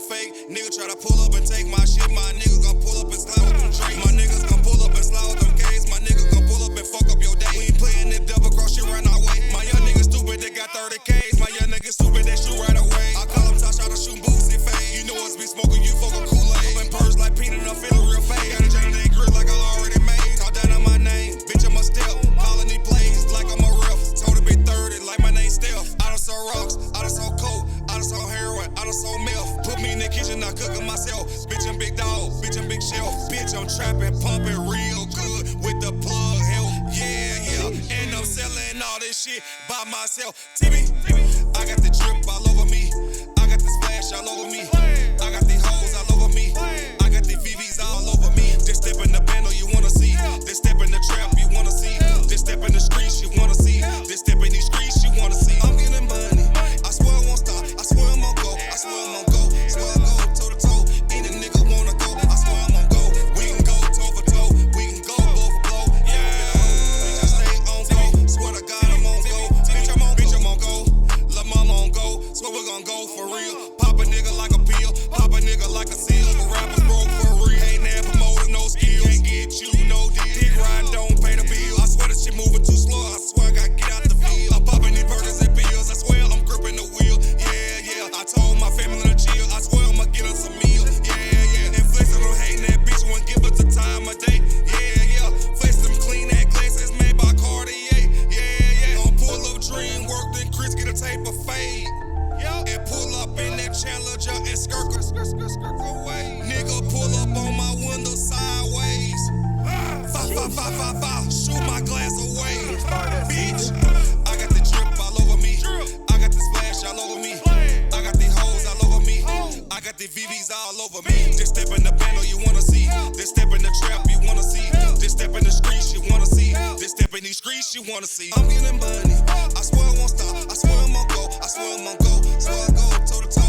fake. Nigga try to pull up and take my shit. My niggas gon' pull up and slide with them drakes. My niggas gon' pull up and slide with them K's. My niggas gon' pull up and fuck up your day. We ain't playing that double cross shit right our way. My young niggas stupid, they got 30 K's. My young niggas stupid, they shoot right away. I call them Tosh, I done shoot boots and fade. You know us be smoking, you fucking Kool-Aid. Open purse like peanut, I'm feeling real fake. Got a journal that grip like I already made. Talk down on my name, bitch, I'm a step. Calling these plays like I'm a ref. Told her be 30 like my name Steph. I done sold rocks, I done sold coke, I done sold heroin, I done sold meth. Put me in the kitchen, I cooking myself. Bitch, I'm big dog, bitch, I'm big shelf. Bitch, I'm trapping, pumping real good with the plug help. Yeah. And I'm selling all this shit by myself. TV, I got the drip all over me. I got the splash all over me. I got these hoes all over me. I got these VVs all over me. This step in the bando you wanna see. This step in the trap you wanna see. This step in the streets you wanna see. This step in these streets you wanna see. I'm getting money. I swear I won't stop. I swear I'm gonna go. I swear I'm gonna go. Swear I go toe to toe. Any nigga wanna go. I swear I'm gonna go. We can go toe for toe. We can go blow for blow. Yeah. Bitch, I stay on go. Swear to God I'm on go. Bitch, I'm on go. La mama on go. Swear we're gonna go for real. Pop a nigga like a pill. Pop a nigga like a seal. But rappers broke for real. Ain't never promoter, no skills. Can't get you no deal. Dick riding, don't pay the bill. I swear this shit moving too slow. I swear I gotta get out the field. I'm popping these burgers and pills. I swear I'm gripping the wheel. Yeah. I told my family to chill. I swear I'ma get us a meal. Yeah. And flex them hating that bitch won't give us the time of day. Yeah. Flex them clean that glasses made by Cartier. Yeah. Gonna pull up dream work, then Chris get a tape of fade. And pull up in that Challenger and skirt away. Nigga pull up on my window sideways. Fa. Shoot my glass away. Bitch, I got the drip all over me. I got the splash all over me. I got these hoes all over me. I got the VVs all over me. This step in the bando you wanna see. This step in the trap you wanna see. This step in the streets you wanna see. This step in these streets you wanna see. I'm getting money. I swear I won't stop. I swear I'm gonna go. I swear I'm gonna go. Swear I go toe to toe.